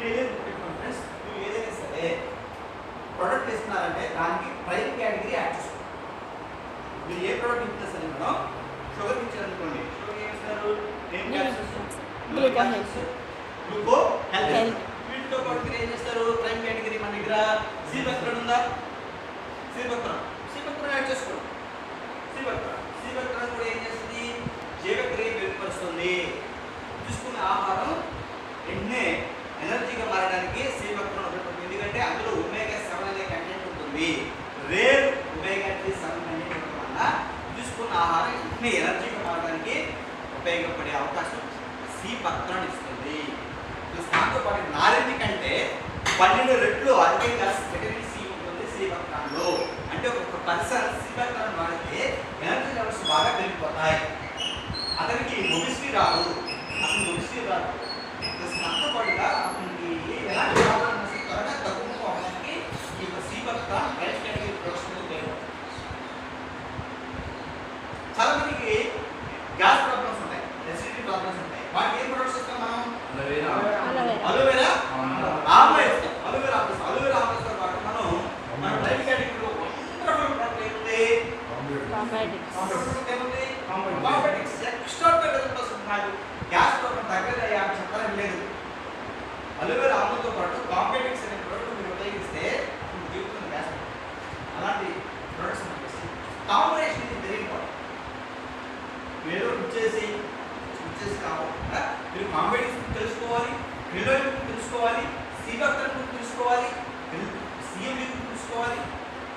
మీరు ఏదైనా పెట్టుకోండి ఫ్రెండ్స్, మీరు ఏదైనా సరే ప్రోడక్ట్ ఇస్తున్నారంటే దానికి ప్రైమ్ కేటగిరీ యాడ్ చేసుకోండి. మీరు ఏ ప్రోడక్ట్ ఇచ్చినా సరే మేడం, షుగర్ ఇచ్చారనుకోండి, షుగర్ ఏం ఇస్తారు? ఏం క్యాప్సూల్స్? గ్లూకో హెల్త్. వీటితో పాటు మీరు ఏం చేస్తారు? ప్రైమ్ కేటగిరీ మన దగ్గర సీబక్త్రాన్ ఉందా? సీబక్త్రాన్ యాడ్ చేసుకోండి. సీబక్త్రాన్ కూడా ఏం చేస్తుంది? జీవక్రియ మెరుగుపరుస్తుంది. తీసుకున్న ఆహారం వెంటనే ఎనర్జీగా మారడానికి సీబక్త్రాన్ ఉపయోగపడుతుంది. ఎందుకంటే అందులో ఒమేగా 7 అనే కంటెంట్ ఉంటుంది. రేర్ ఒమేగా 7 కంటెంట్ ఉండడం వల్ల తీసుకున్న ఆహారం వెంటనే ఎనర్జీగా మారడానికి ఉపయోగపడే అవకాశం సీబక్త్రాన్ ఇస్తుంది. దాంతో పాటు నారింజ కంటే 12 రెట్లు అధికంగా విటమిన్ సి ఉంటుంది సీబక్త్రాన్లో. అంటే ఒక పర్సన్ సీబక్త్రాన్ వాడితే ఎనర్జీ లెవెల్స్ బాగా పెరిగిపోతాయి. అతనికి ఒబిసిటీ రాదు. దాంతో పాటుగా అతనికి ఎలాంటి ప్రాబ్లమ్ త్వరగా తగ్గుకోవడానికి ఈ సీబక్త్రాన్ ప్రైమ్ కేటగిరీ ప్రొడక్ట్స్ ఉపయోగపడుతుంది. చాలా మందికి గ్యాస్ ప్రాబ్లమ్స్ ఉంటాయి, ఎసిడిటీ ప్రాబ్లమ్స్ ఉంటాయి. వాటికి ఏం ప్రొడక్ట్స్ ఇస్తాం మనం? అలోవెరా ఆమ్లా ఇస్తాం. అలోవెరా ఆమ్లాతో పాటు మన ప్రైమ్ కేటగిరీలో వండర్ఫుల్ ప్రొడక్ట్ ఏముంది? కాంబెటిక్స్. ఎక్స్ట్రార్డినరీ రిజల్ట్స్ ఉన్నాయి. గ్యాస్ ప్రాబ్లం తగ్గదయ్యా అని చెప్పడానికి లేదు. అలోవెరా ఆమ్లతో పాటు కాంబెటిక్స్ అనే ప్రొడక్ట్ మీరు ఉపయోగిస్తే మీకు జీవితంలో గ్యాస్ అలాంటి ప్రొడక్ట్స్ మనకి కాంబినేషన్ ఇది వెరీ ఇంపార్టెంట్. మీరు వచ్చేసి కాకుండా మీరు కాంబినేషన్ తెలుసుకోవాలి, క్రిలోయిడ్ తెలుసుకోవాలి, సీబక్త్రాన్ తెలుసుకోవాలి, సిఎండి తెలుసుకోవాలి.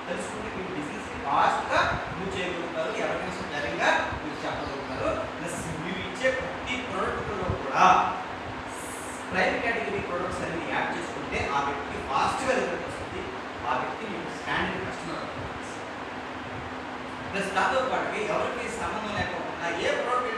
తెలుసుకుంటే మీ బిజినెస్ ఫాస్ట్గా మూవ్ చేయగలుగుతారు. ఎవరికైనా ధైర్యంగా మీరు చెప్పగలుగుతారు. ప్లస్ మీరు ఇచ్చే ప్రతి ప్రోడక్ట్లో కూడా ప్రైమ్ కేటగిరీ ప్రొడక్ట్స్ అన్ని యాడ్ చేసుకుంటే ఆ వ్యక్తి ఫాస్ట్గా రిజల్ట్ వస్తుంది. ఆ వ్యక్తి మీకు స్టాండర్డ్ కస్టమర్. ప్లస్ దాంతో పాటు ఎవరికి సంబంధం లేకుండా ఏ ప్రోడక్ట్